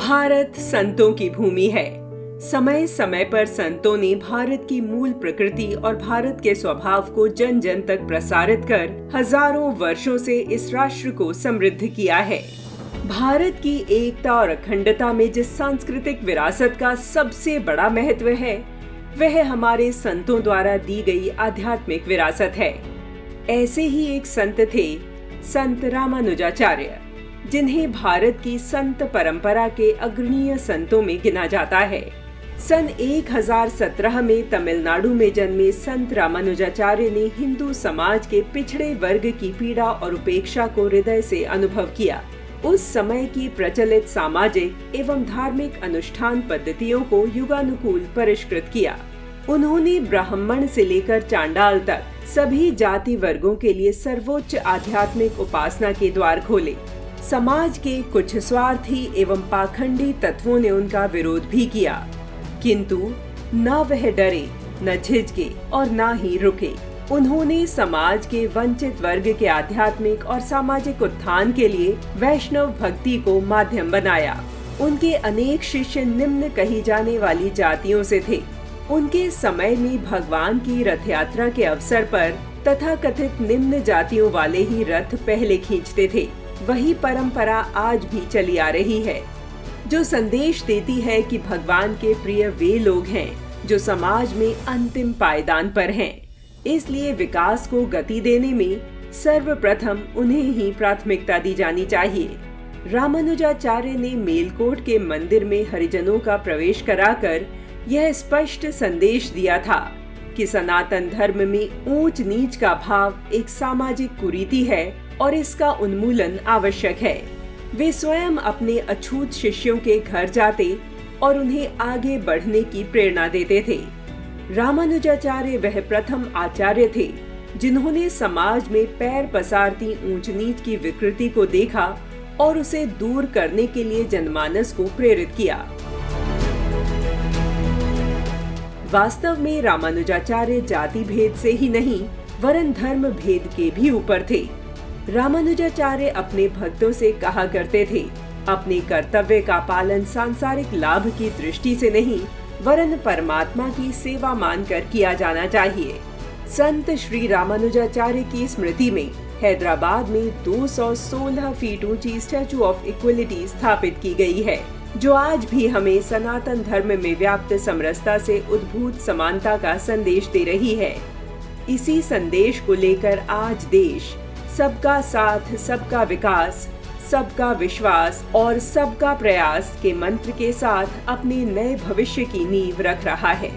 भारत संतों की भूमि है। समय समय पर संतों ने भारत की मूल प्रकृति और भारत के स्वभाव को जन जन तक प्रसारित कर हजारों वर्षों से इस राष्ट्र को समृद्ध किया है। भारत की एकता और अखंडता में जिस सांस्कृतिक विरासत का सबसे बड़ा महत्व है, वह हमारे संतों द्वारा दी गई आध्यात्मिक विरासत है। ऐसे ही एक संत थे संत रामानुजाचार्य, जिन्हें भारत की संत परंपरा के अग्रणीय संतों में गिना जाता है। सन 1017 में तमिलनाडु में जन्मे संत रामानुजाचार्य ने हिंदू समाज के पिछड़े वर्ग की पीड़ा और उपेक्षा को हृदय से अनुभव किया। उस समय की प्रचलित सामाजिक एवं धार्मिक अनुष्ठान पद्धतियों को युगानुकूल परिष्कृत किया। उन्होंने ब्राह्मण से लेकर चांडाल तक सभी जाति वर्गों के लिए सर्वोच्च आध्यात्मिक उपासना के द्वार खोले। समाज के कुछ स्वार्थी एवं पाखंडी तत्वों ने उनका विरोध भी किया, किंतु न वह डरे, न झिझके और न ही रुके। उन्होंने समाज के वंचित वर्ग के आध्यात्मिक और सामाजिक उत्थान के लिए वैष्णव भक्ति को माध्यम बनाया। उनके अनेक शिष्य निम्न कही जाने वाली जातियों से थे। उनके समय में भगवान की रथ यात्रा के अवसर पर तथाकथित निम्न जातियों वाले ही रथ पहले खींचते थे। वही परंपरा आज भी चली आ रही है, जो संदेश देती है कि भगवान के प्रिय वे लोग हैं जो समाज में अंतिम पायदान पर हैं। इसलिए विकास को गति देने में सर्वप्रथम उन्हें ही प्राथमिकता दी जानी चाहिए। रामानुजाचार्य ने मेलकोट के मंदिर में हरिजनों का प्रवेश कराकर यह स्पष्ट संदेश दिया था कि सनातन धर्म में ऊंच नीच का भाव एक सामाजिक कुरीति है और इसका उन्मूलन आवश्यक है। वे स्वयं अपने अछूत शिष्यों के घर जाते और उन्हें आगे बढ़ने की प्रेरणा देते थे। रामानुजाचार्य वह प्रथम आचार्य थे जिन्होंने समाज में पैर पसारती ऊंच नीच की विकृति को देखा और उसे दूर करने के लिए जनमानस को प्रेरित किया। वास्तव में रामानुजाचार्य जाति भेद से ही नहीं, वरन धर्म भेद के भी ऊपर थे। रामानुजाचार्य अपने भक्तों से कहा करते थे, अपने कर्तव्य का पालन सांसारिक लाभ की दृष्टि से नहीं, वरन परमात्मा की सेवा मानकर किया जाना चाहिए। संत श्री रामानुजाचार्य की स्मृति में हैदराबाद में 216 फीट ऊंची स्टैचू ऑफ इक्वलिटी स्थापित की गई है, जो आज भी हमें सनातन धर्म में व्याप्त समरसता से उद्भूत समानता का संदेश दे रही है। इसी संदेश को लेकर आज देश सबका साथ, सबका विकास, सबका विश्वास और सबका प्रयास के मंत्र के साथ अपने नए भविष्य की नींव रख रहा है।